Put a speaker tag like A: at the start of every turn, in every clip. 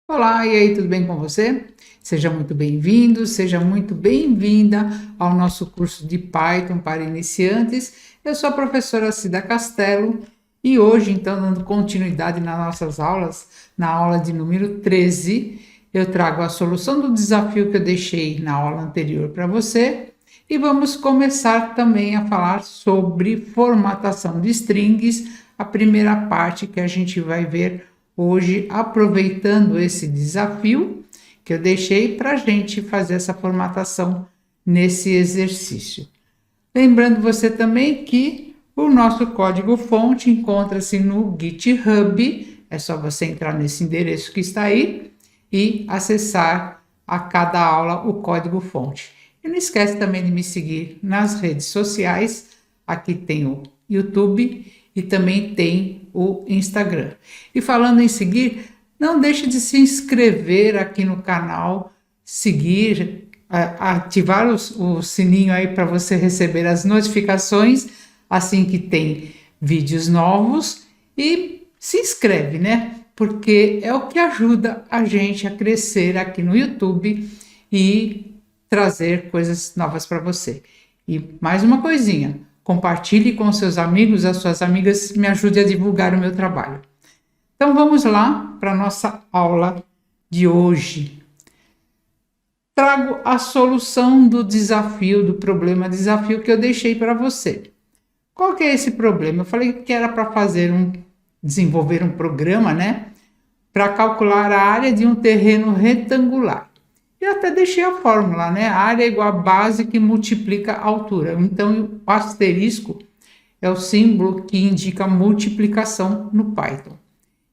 A: Olá, e aí, tudo bem com você? Seja muito bem-vindo, seja muito bem-vinda ao nosso curso de Python para iniciantes. Eu sou a professora Cida Castelo e hoje, então, dando continuidade nas nossas aulas, na aula de número 13, eu trago a solução do desafio que eu deixei na aula anterior para você e vamos começar também a falar sobre formatação de strings, a primeira parte que a gente vai ver hoje, aproveitando esse desafio que eu deixei para a gente fazer essa formatação nesse exercício. Lembrando você também que o nosso código-fonte encontra-se no GitHub, é só você entrar nesse endereço que está aí e acessar a cada aula o código-fonte. E não esquece também de me seguir nas redes sociais, aqui tem o YouTube e também tem o Instagram. E falando em seguir, não deixe de se inscrever aqui no canal, seguir, ativar o sininho aí para você receber as notificações assim que tem vídeos novos e se inscreve, né? Porque é o que ajuda a gente a crescer aqui no YouTube e trazer coisas novas para você. E mais uma coisinha, compartilhe com seus amigos, as suas amigas, me ajude a divulgar o meu trabalho. Então vamos lá para a nossa aula de hoje. Trago a solução do desafio, do problema desafio que eu deixei para você. Qual que é esse problema? Eu falei que era para desenvolver um programa, né? Para calcular a área de um terreno retangular. Eu até deixei a fórmula, né? A área é igual a base que multiplica a altura. Então, o asterisco é o símbolo que indica multiplicação no Python.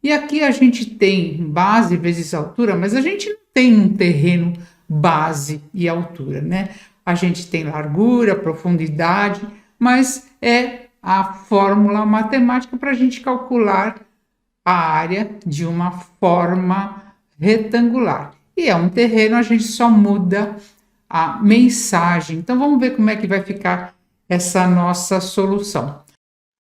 A: E aqui a gente tem base vezes altura, mas a gente não tem um terreno base e altura, né? A gente tem largura, profundidade, mas é a fórmula matemática para a gente calcular a área de uma forma retangular. E é um terreno, a gente só muda a mensagem. Então, vamos ver como é que vai ficar essa nossa solução.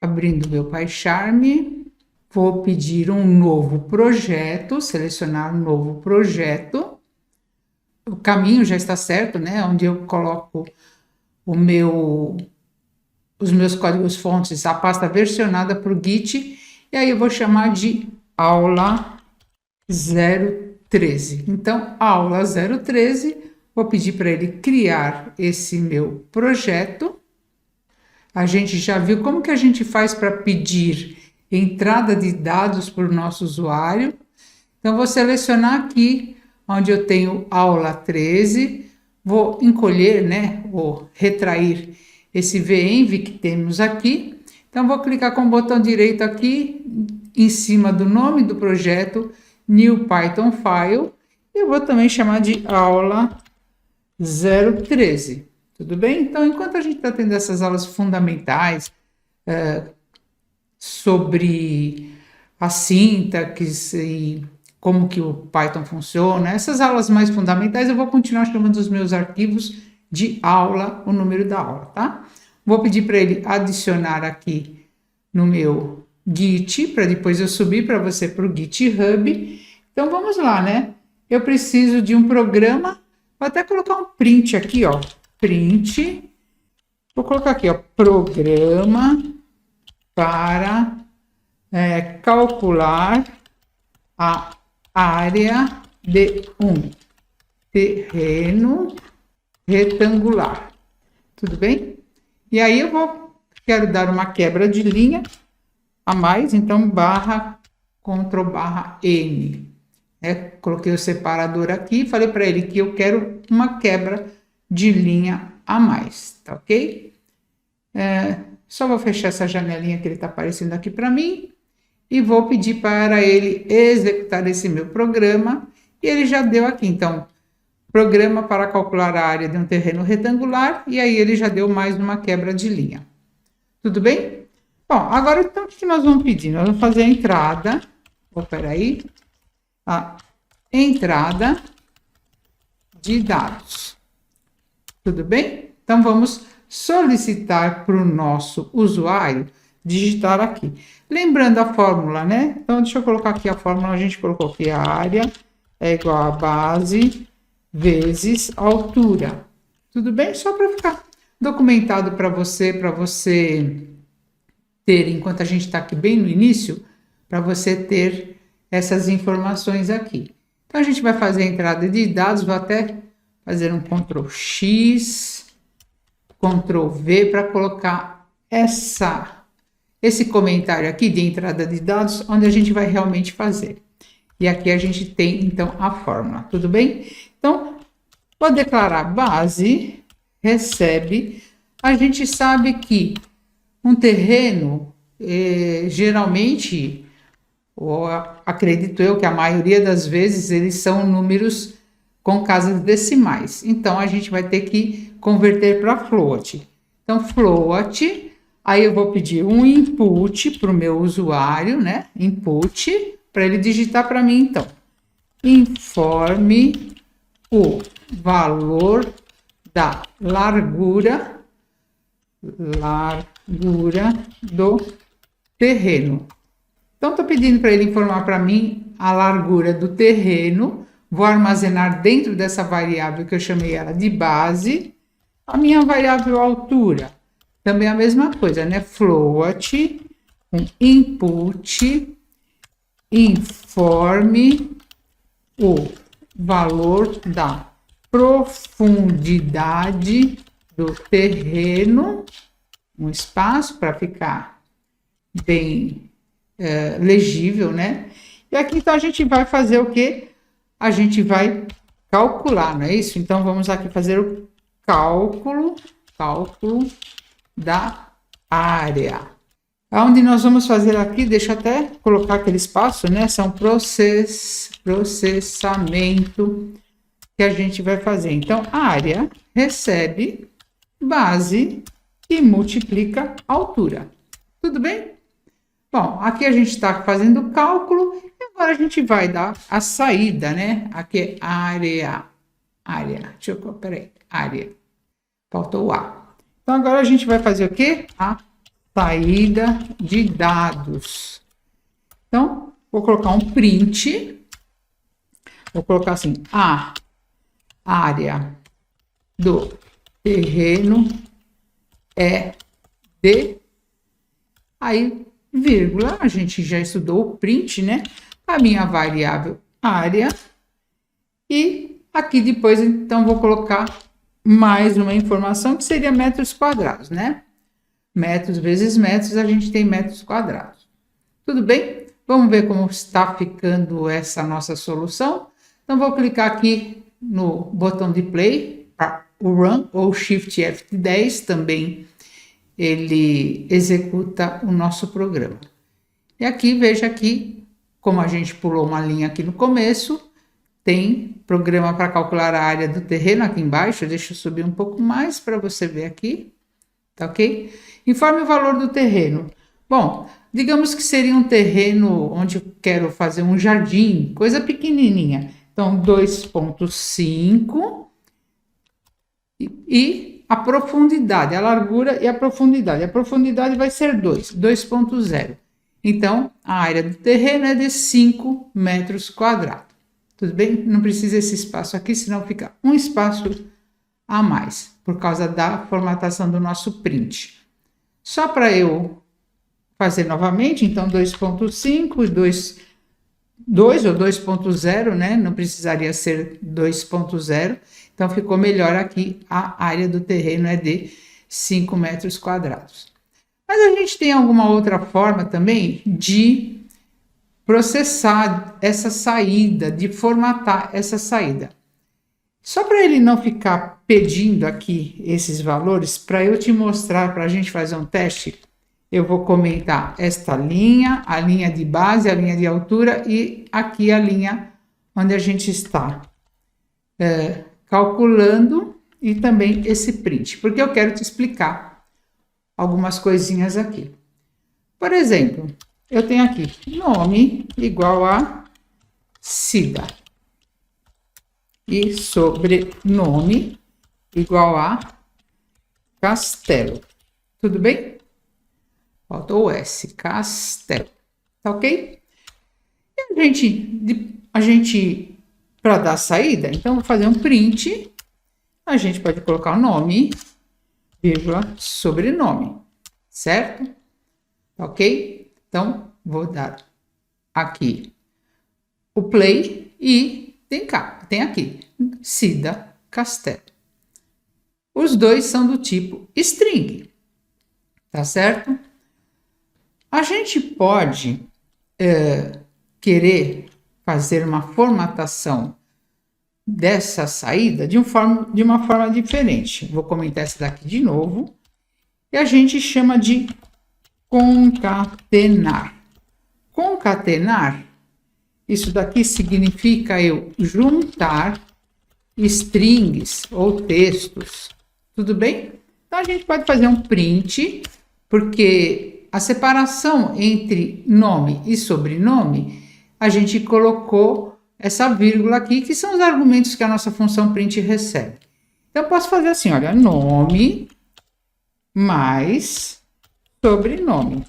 A: Abrindo meu PyCharm, vou pedir um novo projeto, selecionar um novo projeto. O caminho já está certo, né? Onde eu coloco os meus códigos-fontes, a pasta versionada para o Git, e aí eu vou chamar de aula 013. Então, aula 013, vou pedir para ele criar esse meu projeto. A gente já viu como que a gente faz para pedir entrada de dados para o nosso usuário. Então, vou selecionar aqui, onde eu tenho aula 13, vou encolher, né, ou retrair esse venv que temos aqui. Então, vou clicar com o botão direito aqui, em cima do nome do projeto, New Python File, e eu vou também chamar de aula 013, tudo bem? Então, enquanto a gente está tendo essas aulas fundamentais sobre a sintaxe e como que o Python funciona, essas aulas mais fundamentais, eu vou continuar chamando os meus arquivos de aula, o número da aula, tá? Vou pedir para ele adicionar aqui no meu Git, para depois eu subir para você para o GitHub. Então, vamos lá, né? Eu preciso de um programa, vou até colocar um print aqui, ó, print, vou colocar aqui, ó, programa para calcular a área de um terreno retangular, tudo bem? E aí quero dar uma quebra de linha a mais, então barra Ctrl barra N, coloquei o separador aqui, falei para ele que eu quero uma quebra de linha a mais, tá ok? Só vou fechar essa janelinha que ele está aparecendo aqui para mim e vou pedir para ele executar esse meu programa e ele já deu aqui, então, programa para calcular a área de um terreno retangular e aí ele já deu mais uma quebra de linha. Tudo bem? Bom, agora então o que nós vamos pedir? Nós vamos fazer a entrada, a entrada de dados. Tudo bem? Então vamos solicitar para o nosso usuário digitar aqui. Lembrando a fórmula, né? Então deixa eu colocar aqui a fórmula, a gente colocou aqui a área é igual a base vezes altura. Tudo bem? Só para ficar documentado para você ter, enquanto a gente está aqui bem no início, para você ter essas informações aqui. Então, a gente vai fazer a entrada de dados, vou até fazer um Ctrl X, Ctrl V para colocar esse comentário aqui de entrada de dados, onde a gente vai realmente fazer. E aqui a gente tem, então, a fórmula, tudo bem? Então, vou declarar base, recebe. A gente sabe que um terreno, geralmente, ou acredito eu que a maioria das vezes, eles são números com casas decimais. Então, a gente vai ter que converter para float. Então, float, aí eu vou pedir um input para o meu usuário, né? Input, para ele digitar para mim, então. Informe o valor da largura do terreno. Então, estou pedindo para ele informar para mim a largura do terreno. Vou armazenar dentro dessa variável que eu chamei ela de base, a minha variável altura. Também a mesma coisa, né? Float, um input, informe o valor da profundidade do terreno, um espaço para ficar bem legível, né? E aqui então a gente vai fazer o que? A gente vai calcular, não é isso? Então vamos aqui fazer o cálculo da área. Onde nós vamos fazer aqui, deixa eu até colocar aquele espaço, né? São processamento que a gente vai fazer. Então, a área recebe base e multiplica altura. Tudo bem? Bom, aqui a gente está fazendo o cálculo e agora a gente vai dar a saída, né? Aqui é área. Deixa eu, peraí, área. Faltou o A. Então, agora a gente vai fazer o quê? A saída de dados. Então, vou colocar um print. Vou colocar assim, a área do terreno é de... Aí, vírgula, a gente já estudou o print, né? A minha variável área. E aqui depois, então, vou colocar mais uma informação que seria metros quadrados, né? Metros vezes metros, a gente tem metros quadrados. Tudo bem? Vamos ver como está ficando essa nossa solução. Então, vou clicar aqui no botão de play, o Run, ou Shift F10 também, ele executa o nosso programa. E aqui, veja aqui, como a gente pulou uma linha aqui no começo, tem programa para calcular a área do terreno aqui embaixo. Deixa eu subir um pouco mais para você ver aqui. Tá ok? Informe o valor do terreno. Bom, digamos que seria um terreno onde eu quero fazer um jardim, coisa pequenininha. Então, 2,5 e a profundidade, a largura e a profundidade. A profundidade vai ser 2,0. Então, a área do terreno é de 5 metros quadrados. Tudo bem? Não precisa esse espaço aqui, senão fica um espaço a mais, por causa da formatação do nosso print. Só para eu fazer novamente, então 2,5 e 2 ou 2,0, né? Não precisaria ser 2,0. Então ficou melhor aqui, a área do terreno é de 5 metros quadrados. Mas a gente tem alguma outra forma também de processar essa saída, de formatar essa saída. Só para ele não ficar pedindo aqui esses valores, para eu te mostrar, para a gente fazer um teste, eu vou comentar esta linha, a linha de base, a linha de altura e aqui a linha onde a gente está calculando e também esse print, porque eu quero te explicar algumas coisinhas aqui. Por exemplo, eu tenho aqui nome igual a Cida e sobrenome igual a Castelo. Tudo bem? Faltou o S, Castelo. Tá ok? E a gente para dar saída. Então, vou fazer um print. A gente pode colocar o nome, vírgula, sobrenome, certo? Ok? Então, vou dar aqui o play e tem aqui, Cida Castelo. Os dois são do tipo string, tá certo? A gente pode querer fazer uma formatação dessa saída de uma forma diferente. Vou comentar essa daqui de novo. E a gente chama de concatenar. Concatenar, isso daqui significa eu juntar strings ou textos. Tudo bem? Então, a gente pode fazer um print, porque a separação entre nome e sobrenome, a gente colocou essa vírgula aqui, que são os argumentos que a nossa função print recebe. Então, eu posso fazer assim, olha, nome mais sobrenome.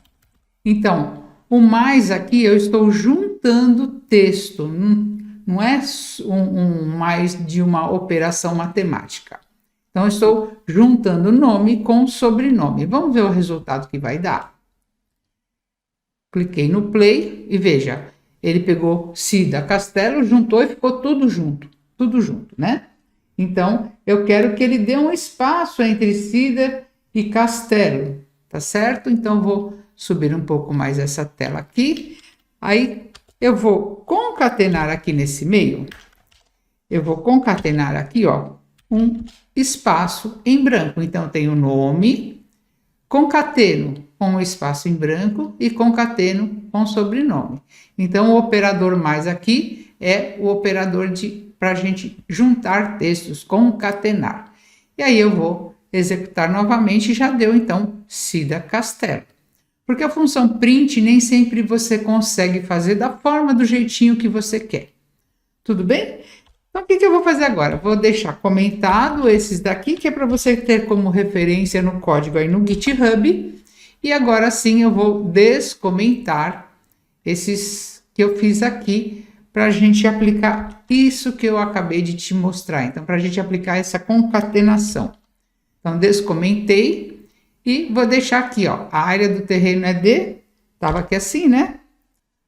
A: Então, o mais aqui eu estou juntando texto, não é um mais de uma operação matemática. Então, eu estou juntando nome com sobrenome. Vamos ver o resultado que vai dar. Cliquei no play e veja, ele pegou Cida Castelo, juntou e ficou tudo junto, né? Então, eu quero que ele dê um espaço entre Cida e Castelo, tá certo? Então, vou subir um pouco mais essa tela aqui. Aí, eu vou concatenar aqui nesse meio. Eu vou concatenar aqui, ó, um espaço em branco. Então, eu tenho nome, concateno com o espaço em branco e concateno com sobrenome. Então, o operador mais aqui é o operador para a gente juntar textos, concatenar. E aí eu vou executar novamente e já deu, então, Cida Castelo. Porque a função print nem sempre você consegue fazer da forma, do jeitinho que você quer. Tudo bem? Então, o que eu vou fazer agora? Vou deixar comentado esses daqui, que é para você ter como referência no código aí no GitHub. E agora sim eu vou descomentar esses que eu fiz aqui para a gente aplicar isso que eu acabei de te mostrar. Então, para a gente aplicar essa concatenação. Então, descomentei e vou deixar aqui, ó, a área do terreno é D, estava aqui assim, né?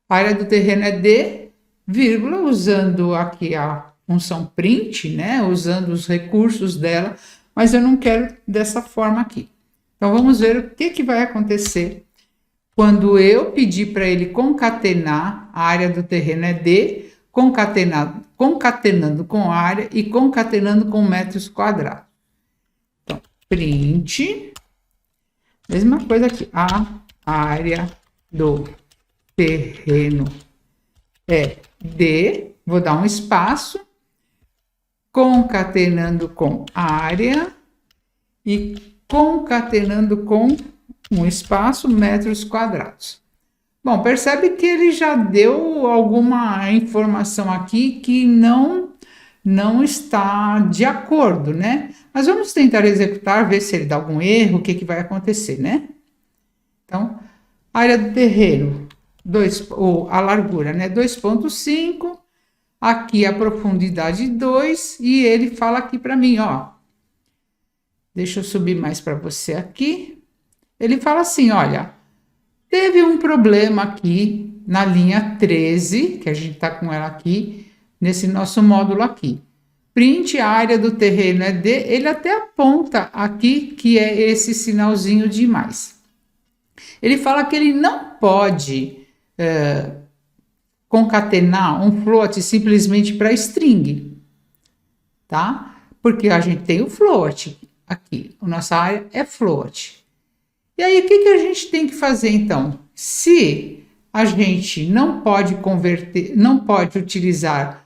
A: A área do terreno é D, vírgula, usando aqui a função print, né? Usando os recursos dela, mas eu não quero dessa forma aqui. Então, vamos ver o que vai acontecer quando eu pedir para ele concatenar, a área do terreno é D, concatenando com área e concatenando com metros quadrados. Então, print, mesma coisa aqui, a área do terreno é D, vou dar um espaço, concatenando com área e concatenando com um espaço, metros quadrados. Bom, percebe que ele já deu alguma informação aqui que não está de acordo, né? Mas vamos tentar executar, ver se ele dá algum erro, o que vai acontecer, né? Então, área do terreno, a largura, né? 2,5, aqui a profundidade 2, e ele fala aqui para mim, ó. Deixa eu subir mais para você aqui. Ele fala assim, olha, teve um problema aqui na linha 13, que a gente está com ela aqui, nesse nosso módulo aqui. Print, a área do terreno é D, ele até aponta aqui que é esse sinalzinho de mais. Ele fala que ele não pode concatenar um float simplesmente para string, tá? Porque a gente tem o float aqui, a nossa área é float. E aí, o que a gente tem que fazer, então? Se a gente não pode converter, não pode utilizar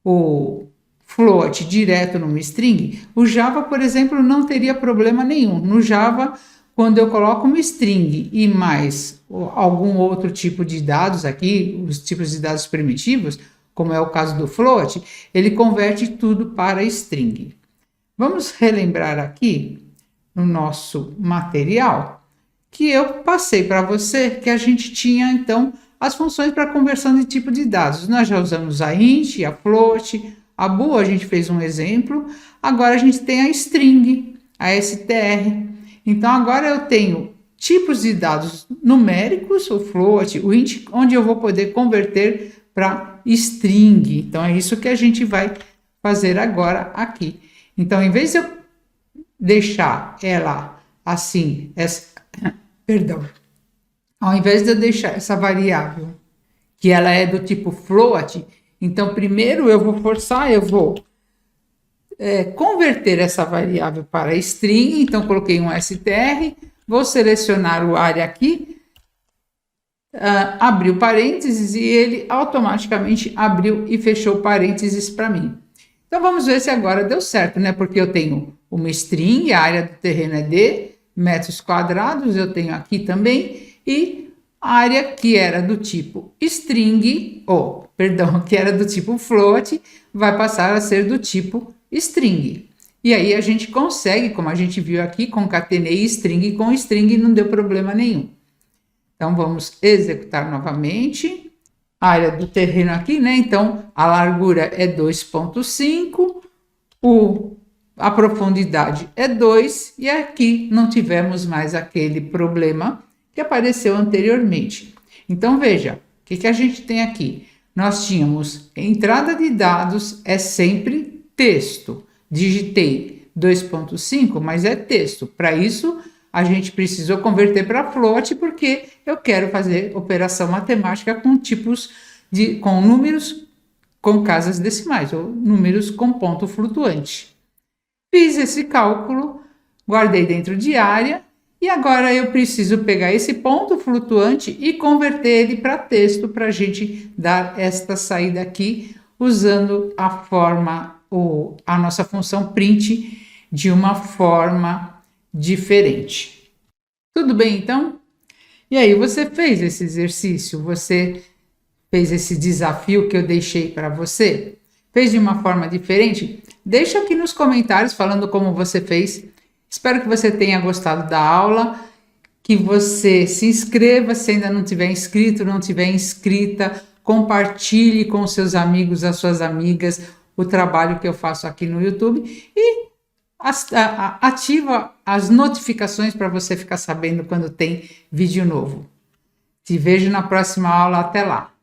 A: o float direto numa string, o Java, por exemplo, não teria problema nenhum. No Java, quando eu coloco uma string e mais algum outro tipo de dados aqui, os tipos de dados primitivos, como é o caso do float, ele converte tudo para string. Vamos relembrar aqui no nosso material que eu passei para você que a gente tinha, então, as funções para conversão de tipo de dados. Nós já usamos a int, a float, A bool a gente fez um exemplo, agora a gente tem a string, a str. Então agora eu tenho tipos de dados numéricos, o float, o int, onde eu vou poder converter para string. Então é isso que a gente vai fazer agora aqui. Então, em vez de eu deixar ela assim, perdão, ao invés de eu deixar essa variável, que ela é do tipo float, então primeiro eu vou forçar, eu vou converter essa variável para string, então coloquei um str, vou selecionar o área aqui, abriu parênteses e ele automaticamente abriu e fechou parênteses para mim. Então vamos ver se agora deu certo, né? Porque eu tenho uma string, a área do terreno é de metros quadrados, eu tenho aqui também, e a área que era do tipo string, que era do tipo float, vai passar a ser do tipo string. E aí a gente consegue, como a gente viu aqui, concatenei string com string e não deu problema nenhum. Então vamos executar novamente. A área do terreno aqui, né? Então a largura é 2,5, a profundidade é 2 e aqui não tivemos mais aquele problema que apareceu anteriormente. Então veja, o que a gente tem aqui? Nós tínhamos entrada de dados é sempre texto. Digitei 2,5, mas é texto. Para isso, a gente precisou converter para float, porque eu quero fazer operação matemática com tipos com números com casas decimais, ou números com ponto flutuante. Fiz esse cálculo, guardei dentro de área, e agora eu preciso pegar esse ponto flutuante e converter ele para texto, para a gente dar esta saída aqui, usando a nossa função print de uma forma diferente. Tudo bem, então? E aí, você fez esse exercício? Você fez esse desafio que eu deixei para você? Fez de uma forma diferente? Deixa aqui nos comentários falando como você fez. Espero que você tenha gostado da aula, que você se inscreva se ainda não tiver inscrito, não tiver inscrita, compartilhe com seus amigos, as suas amigas, o trabalho que eu faço aqui no YouTube e ativa as notificações para você ficar sabendo quando tem vídeo novo. Te vejo na próxima aula. Até lá!